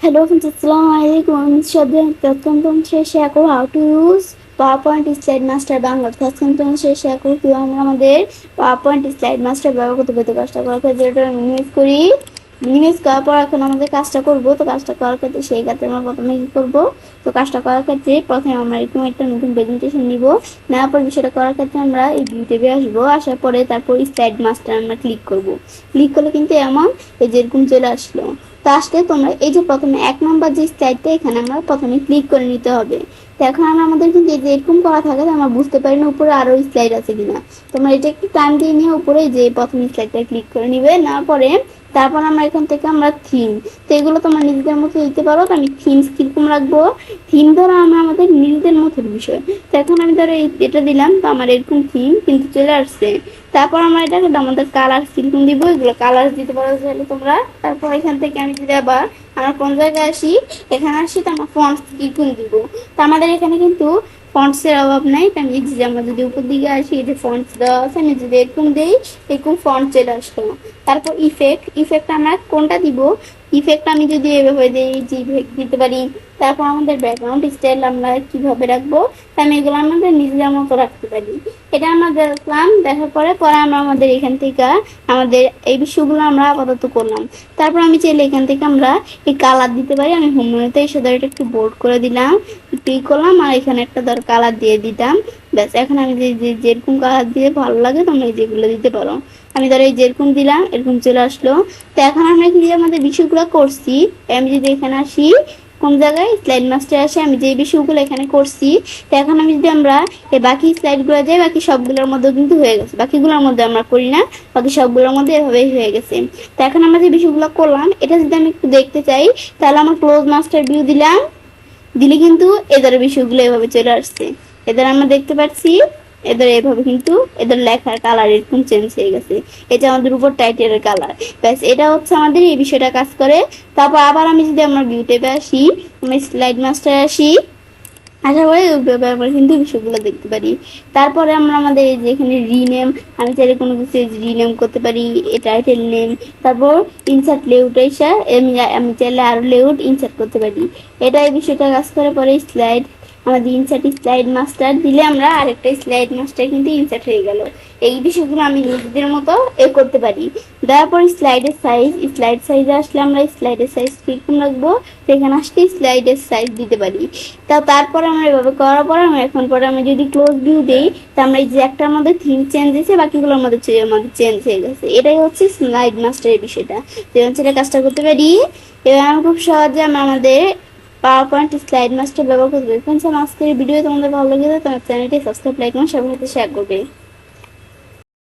Hello friends, Assalamualaikum. Welcome to share করব how to use PowerPoint Slide Master Bangla. আজকে তোমাদের সাথে শেয়ার করব কিভাবে আমরা আমাদের PowerPoint Slide Master ব্যবহার করতে পারি। কাজটা করার ক্ষেত্রে যেটা মিনিমাইজ করি, মিনিমাইজ করার পর এখন আমাদের কাজটা করব। তো কাজটা করার ক্ষেত্রে সেই ক্ষেত্রে আমরা প্রথমে কি করব, তো কাজটা করার ক্ষেত্রে প্রথমে আমরা এরকম একটা নতুন প্রেজেন্টেশন নিব। নেওয়ার পর বিষয়টা করার ক্ষেত্রে আমরা এই ভিউ ট্যাবে আসবো, আসার পরে তারপর স্লাইড মাস্টার আমরা ক্লিক করব। ক্লিক করলে কিন্তু এমন এই যেরকম চলে আসলো। তো আসলে তোমরা এই যে প্রথমে 1 নম্বর যে স্লাইডটা এখানে আমরা প্রথমে ক্লিক করে নিতে হবে। তো এখন আমাদের কিন্তু এই যে এরকম করা থাকে আমরা বুঝতে পারি না উপরে আরো স্লাইড আছে কিনা। তোমরা এটা একটু টান দিয়ে নিয়ে উপরে যে প্রথম স্লাইডটা ক্লিক করে নিবে, না পরে তারপর আমরা এখান থেকে আমরা থিম, তো এগুলো তোমরা নিজেদের মতো দিতে পারো। তো আমি থিমস কিরকম রাখবো, থিম ধরো আমরা আমাদের নিজেদের মতো বিষয়। তো এখন আমি ধরো এটা দিলাম, তো আমার এরকম থিম কিন্তু চলে আসছে। তারপর আমরা এটাকে আমাদের কালার কিরকম দিব, এগুলো কালার দিতে পারো চাইলে তোমরা। তারপর এখান থেকে আমি যদি আবার আমরা কোন জায়গায় আসি, এখানে আসি তো আমরা ফন্টস কিরকম দিব। তো আমাদের এখানে কিন্তু ফন্টসের অভাব নাই। তো আমি যে আমরা যদি উপর দিকে আসি, এই যে ফন্টস দেওয়া আছে, আমি যদি এরকম দিই এরকম ফন্ট চলে আসলো। তারপর ইফেক্ট আমরা কোনটা দিব, ইফেক্ট আমি যদি এভাবে দিই যে ইফেক্ট দিতে পারি। তারপর আমাদের ব্যাকগ্রাউন্ড স্টাইল আমরা কিভাবে রাখবো, আমি এগুলো আমাদের নিজেদের মতো রাখতে পারি। এটা আমরা দেখলাম, দেখার পরে আমরা আমাদের এখান থেকে আমাদের এই বিষয়গুলো আমরা আপাতত করলাম। তারপর আমি চাইলে এখান থেকে আমরা এই কালার দিতে পারি। আমি হোম মেনুতে এসে ধর এটা একটু বোল্ড করে দিলাম, ক্লিক করলাম আর এখানে একটা ধর কালার দিয়ে দিতাম। ব্যাস, এখন আমি যেরকম কালার দিয়ে ভালো লাগে তোমরা যেগুলো দিতে পারো। আমি ধরো এই যেরকম দিলাম এরকম চলে আসলো। তো এখন আমরা কি আমাদের বিষয়গুলো করছি, আমি যদি এখানে আসি কোন জায়গায় স্লাইড মাস্টার আসে, আমি যে বিষয়গুলো এখানে করছি, তো এখন আমি যদি আমরা এই বাকি স্লাইডগুলো যাই, বাকি সবগুলোর মধ্যে কিন্তু হয়ে গেছে। বাকিগুলোর মধ্যে আমরা করি না, বাকি সবগুলোর মধ্যে এভাবেই হয়ে গেছে। তো এখন আমরা যে বিষয়গুলো করলাম এটা যদি আমি একটু দেখতে চাই, তাহলে আমার ক্লোজ মাস্টার ভিউ দিলাম, দিলে কিন্তু এদের বিষয়গুলো এভাবে চলে আসছে। এদের আমরা দেখতে পাচ্ছি এদের এভাবে কিন্তু এদের লেখার কালার এরকম চেঞ্জ হয়ে গেছে। এটা আমাদের উপর টাইটেলের কালার। ব্যাস, এটা হচ্ছে আমাদের এই বিষয়টা কাজ করে। তারপর আবার আমি যদি আমরা ভিউ ট্যাবে আসি, আমি স্লাইড মাস্টার আসি, আশা করি আমরা কিন্তু বিষয়গুলো দেখতে পারি। তারপরে আমরা আমাদের এই যে এখানে রিনেম, আমি চাইলে কোনো কিছু রিনেম করতে পারি, এই টাইটেল নেম। তারপর ইনসার্ট লেআউট এসে আমি চাইলে আরো লেআউট ইনসার্ট করতে পারি। এটা এই বিষয়টা কাজ করে। পরে স্লাইড আমাদের ইনসার্ট স্লাইড মাস্টার দিলে আমরা আরেকটা স্লাইড মাস্টার কিন্তু ইনসার্ট হয়ে গেল। এই বিষয়গুলো আমি নিজেদের মতো করতে পারি। তারপর স্লাইডের সাইজে আসলে আমরা স্লাইডের সাইজ কিরকম রাখবো, সেখানে আসলে স্লাইডের সাইজ দিতে পারি। তারপরে আমরা এভাবে করার পরে আমি যদি ক্লোজ ভিউ দিই, তা আমরা এই যে একটা আমাদের থিম চেঞ্জ হয়েছে, বাকিগুলোর মধ্যে চেঞ্জ হয়ে গেছে। এটাই হচ্ছে স্লাইড মাস্টারের বিষয়টা। যেমন সেটা কাজটা করতে পারি। এবার আমরা খুব সহজে আমরা আমাদের পাওয়ারপয়েন্ট স্লাইড মাস্টার ব্যবহার করতে পারি। আজকের ভিডিও তোমাদের ভালো লেগে থাকে তোমার চ্যানেলটি সাবস্ক্রাইব, লাইক এবং সবার সাথে শেয়ার করবে।